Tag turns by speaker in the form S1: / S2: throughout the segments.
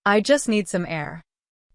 S1: I just need some air.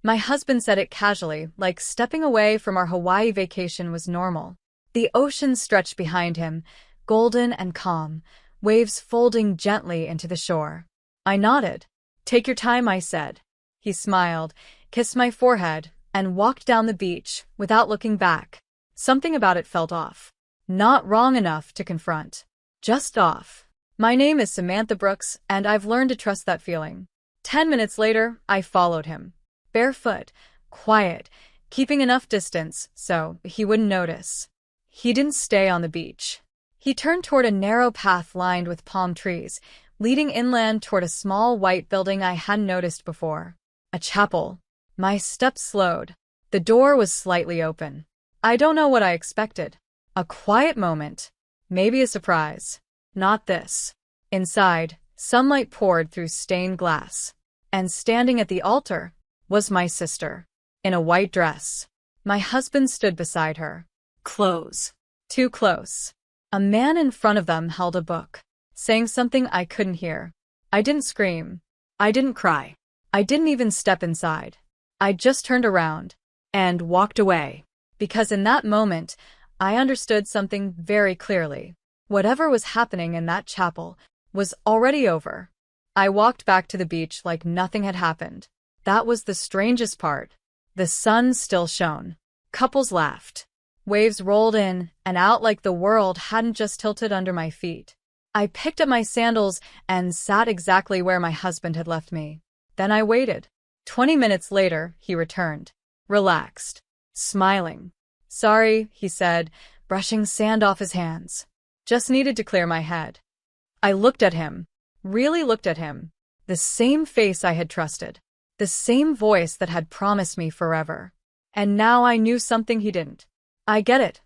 S1: My husband said it casually, like stepping away from our Hawaii vacation was normal. The ocean stretched behind him, golden and calm, waves folding gently into the shore. I nodded. Take your time, I said. He smiled, kissed my forehead, and walked down the beach without looking back. Something about it felt off. Not wrong enough to confront. Just off. My name is Samantha Brooks, and I've learned to trust that feeling. 10 minutes later, I followed him. Barefoot, quiet, keeping enough distance so he wouldn't notice. He didn't stay on the beach. He turned toward a narrow path lined with palm trees, leading inland toward a small white building I hadn't noticed before. A chapel. My steps slowed. The door was slightly open. I don't know what I expected. A quiet moment. Maybe a surprise. Not this. Inside, sunlight poured through stained glass. And standing at the altar was my sister, in a white dress. My husband stood beside her. Close. Too close. A man in front of them held a book, saying something I couldn't hear. I didn't scream. I didn't cry. I didn't even step inside. I just turned around and walked away, because in that moment, I understood something very clearly. Whatever was happening in that chapel was already over. I walked back to the beach like nothing had happened. That was the strangest part. The sun still shone. Couples laughed. Waves rolled in and out like the world hadn't just tilted under my feet. I picked up my sandals and sat exactly where my husband had left me. Then I waited. 20 minutes later, he returned. Relaxed. Smiling. Sorry, he said, brushing sand off his hands. Just needed to clear my head. I looked at him. Really looked at him. The same face I had trusted. The same voice that had promised me forever. And now I knew something he didn't. I get it,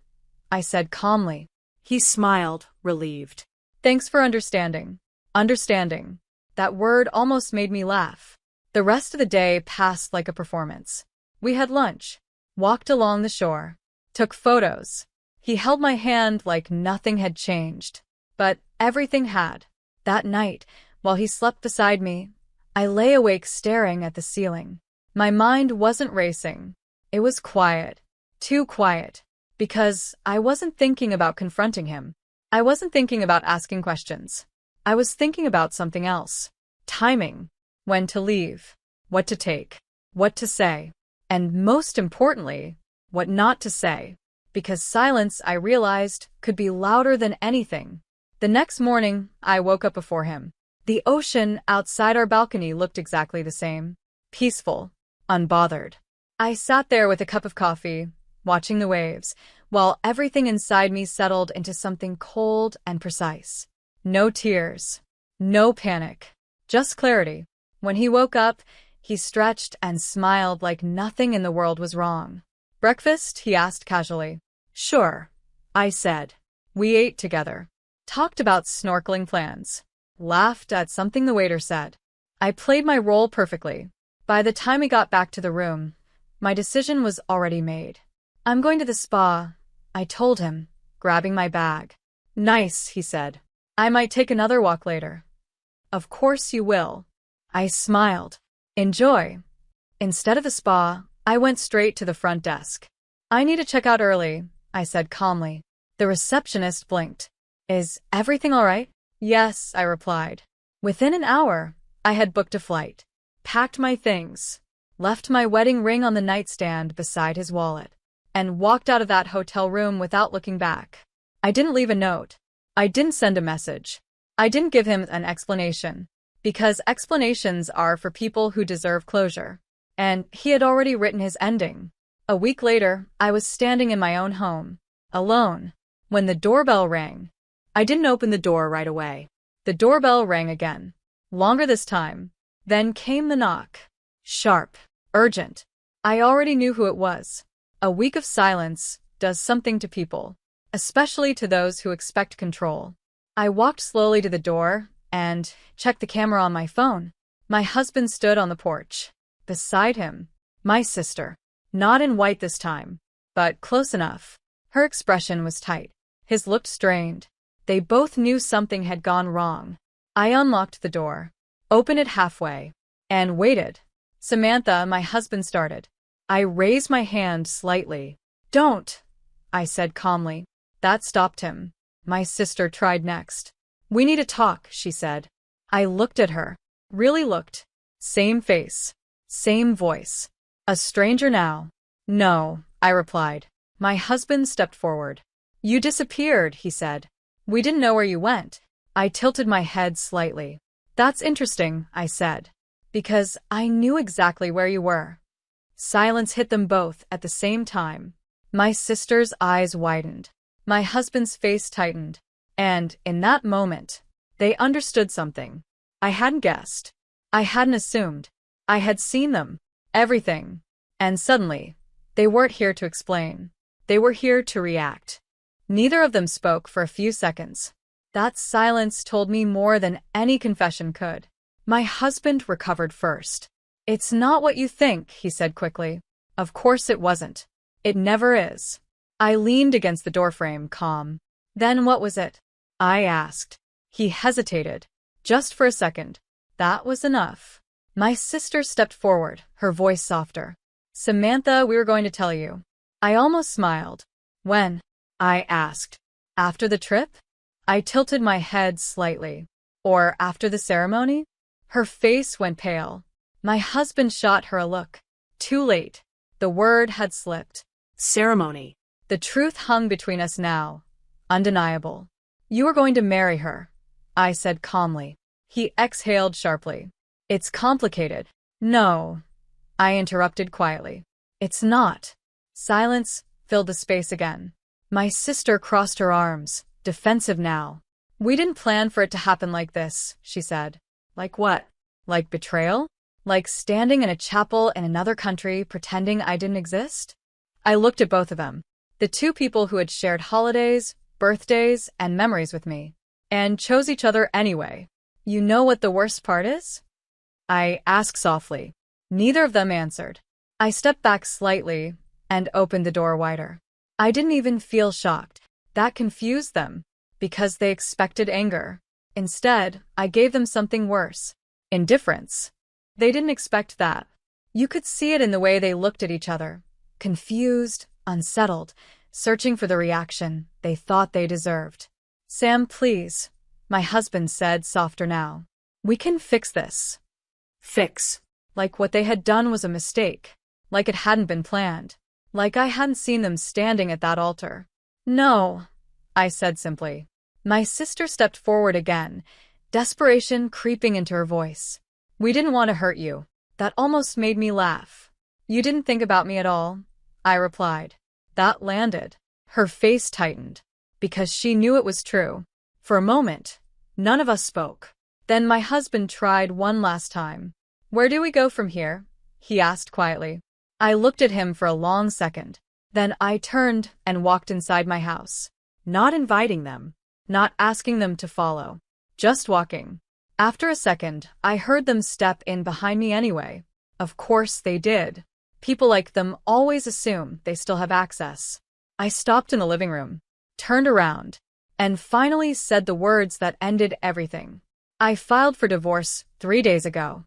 S1: I said calmly. He smiled, relieved. Thanks for understanding. Understanding. That word almost made me laugh. The rest of the day passed like a performance. We had lunch, walked along the shore, took photos. He held my hand like nothing had changed. But everything had. That night, while he slept beside me, I lay awake staring at the ceiling. My mind wasn't racing. It was quiet. Too quiet. Because I wasn't thinking about confronting him. I wasn't thinking about asking questions. I was thinking about something else. Timing. When to leave. What to take. What to say. And most importantly, what not to say. Because silence, I realized, could be louder than anything. The next morning, I woke up before him. The ocean outside our balcony looked exactly the same. Peaceful. Unbothered. I sat there with a cup of coffee, watching the waves, while everything inside me settled into something cold and precise. No tears. No panic. Just clarity. When he woke up, he stretched and smiled like nothing in the world was wrong. Breakfast? He asked casually. Sure, I said. We ate together. Talked about snorkeling plans. Laughed at something the waiter said. I played my role perfectly. By the time we got back to the room, my decision was already made. I'm going to the spa, I told him, grabbing my bag. Nice, he said. I might take another walk later. Of course you will. I smiled. Enjoy. Instead of the spa, I went straight to the front desk. I need to check out early, I said calmly. The receptionist blinked. Is everything all right? Yes, I replied. Within an hour, I had booked a flight, packed my things, left my wedding ring on the nightstand beside his wallet, and walked out of that hotel room without looking back. I didn't leave a note. I didn't send a message. I didn't give him an explanation, because explanations are for people who deserve closure. And he had already written his ending. A week later, I was standing in my own home, alone, when the doorbell rang. I didn't open the door right away. The doorbell rang again. Longer this time. Then came the knock. Sharp. Urgent. I already knew who it was. A week of silence does something to people, especially to those who expect control. I walked slowly to the door and checked the camera on my phone. My husband stood on the porch. Beside him, my sister. Not in white this time, but close enough. Her expression was tight. His looked strained. They both knew something had gone wrong. I unlocked the door, opened it halfway, and waited. Samantha, my husband started. I raised my hand slightly. Don't, I said calmly. That stopped him. My sister tried next. We need to talk, she said. I looked at her. Really looked. Same face. Same voice. A stranger now. No, I replied. My husband stepped forward. You disappeared, he said. We didn't know where you went. I tilted my head slightly. That's interesting, I said. Because I knew exactly where you were. Silence hit them both at the same time. My sister's eyes widened. My husband's face tightened. And, in that moment, they understood something. I hadn't guessed. I hadn't assumed. I had seen them. Everything. And suddenly, they weren't here to explain. They were here to react. Neither of them spoke for a few seconds. That silence told me more than any confession could. My husband recovered first. It's not what you think, he said quickly. Of course it wasn't. It never is. I leaned against the doorframe, calm. Then what was it? I asked. He hesitated. Just for a second. That was enough. My sister stepped forward, her voice softer. Samantha, we were going to tell you. I almost smiled. When? I asked. After the trip? I tilted my head slightly. Or after the ceremony? Her face went pale. My husband shot her a look. Too late. The word had slipped.
S2: Ceremony.
S1: The truth hung between us now. Undeniable. You are going to marry her, I said calmly. He exhaled sharply. It's complicated. No, I interrupted quietly. It's not. Silence filled the space again. My sister crossed her arms, defensive now. We didn't plan for it to happen like this, she said. Like what? Like betrayal? Like standing in a chapel in another country pretending I didn't exist? I looked at both of them. The two people who had shared holidays, birthdays, and memories with me. And chose each other anyway. You know what the worst part is? I asked softly. Neither of them answered. I stepped back slightly and opened the door wider. I didn't even feel shocked. That confused them, because they expected anger. Instead, I gave them something worse. Indifference. They didn't expect that. You could see it in the way they looked at each other. Confused, unsettled, searching for the reaction they thought they deserved. Sam, please, my husband said, softer now. We can fix this.
S2: Fix.
S1: Like what they had done was a mistake. Like it hadn't been planned. Like I hadn't seen them standing at that altar. No, I said simply. My sister stepped forward again, desperation creeping into her voice. We didn't want to hurt you. That almost made me laugh. You didn't think about me at all, I replied. That landed. Her face tightened, because she knew it was true. For a moment, none of us spoke. Then my husband tried one last time. Where do we go from here? He asked quietly. I looked at him for a long second. Then I turned and walked inside my house. Not inviting them. Not asking them to follow. Just walking. After a second, I heard them step in behind me anyway. Of course they did. People like them always assume they still have access. I stopped in the living room, turned around, and finally said the words that ended everything. I filed for divorce 3 days ago.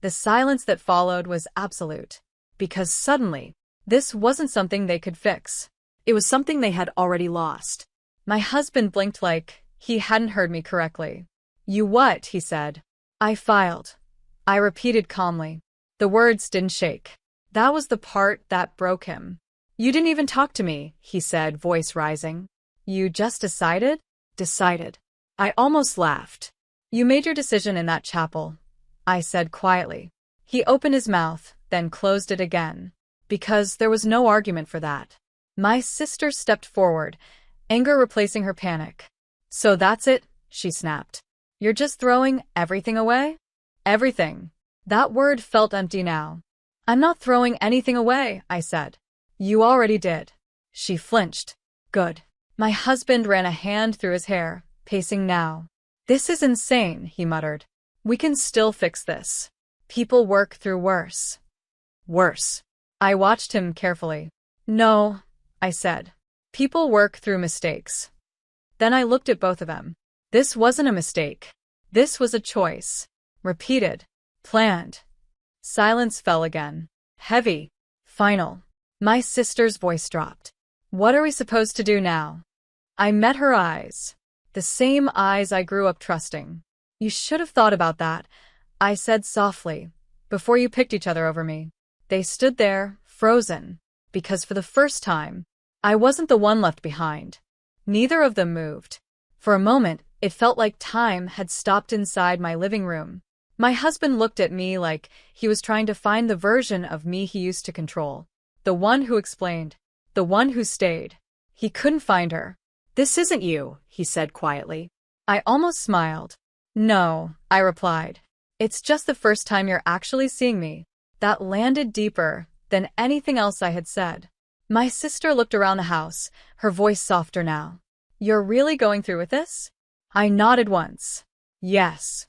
S1: The silence that followed was absolute, because suddenly, this wasn't something they could fix.
S2: It was something they had already lost.
S1: My husband blinked like he hadn't heard me correctly. You what? He said. I filed. I repeated calmly. The words didn't shake. That was the part that broke him. You didn't even talk to me, he said, voice rising. You just decided? Decided. I almost laughed. You made your decision in that chapel, I said quietly. He opened his mouth, then closed it again. Because there was no argument for that. My sister stepped forward, anger replacing her panic. So that's it, she snapped. You're just throwing everything away? Everything. That word felt empty now. I'm not throwing anything away, I said. You already did. She flinched. Good. My husband ran a hand through his hair, pacing now. This is insane, he muttered. We can still fix this. People work through worse. Worse. I watched him carefully. No, I said. People work through mistakes. Then I looked at both of them. This wasn't a mistake. This was a choice. Repeated. Planned. Silence fell again. Heavy. Final. My sister's voice dropped. What are we supposed to do now? I met her eyes. The same eyes I grew up trusting. You should have thought about that, I said softly, before you picked each other over me. They stood there, frozen, because for the first time, I wasn't the one left behind. Neither of them moved. For a moment, it felt like time had stopped inside my living room. My husband looked at me like he was trying to find the version of me he used to control. The one who explained. The one who stayed. He couldn't find her.
S2: This isn't you, he said quietly.
S1: I almost smiled. No, I replied. It's just the first time you're actually seeing me. That landed deeper than anything else I had said. My sister looked around the house, her voice softer now. You're really going through with this? I nodded once. Yes.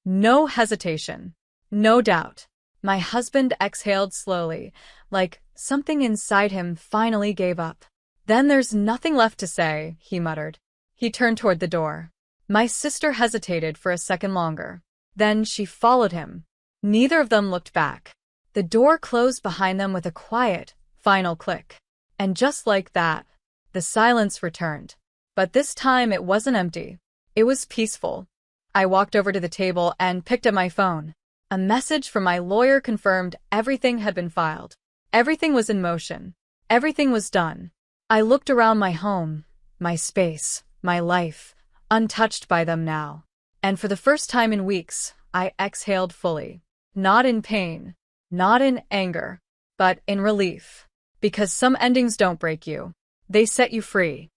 S1: No hesitation. No doubt. My husband exhaled slowly, like something inside him finally gave up. Then there's nothing left to say, he muttered. He turned toward the door. My sister hesitated for a second longer. Then she followed him. Neither of them looked back. The door closed behind them with a quiet, final click. And just like that, the silence returned. But this time it wasn't empty. It was peaceful. I walked over to the table and picked up my phone. A message from my lawyer confirmed everything had been filed. Everything was in motion. Everything was done. I looked around my home, my space, my life, untouched by them now. And for the first time in weeks, I exhaled fully. Not in pain, not in anger, but in relief. Because some endings don't break you. They set you free.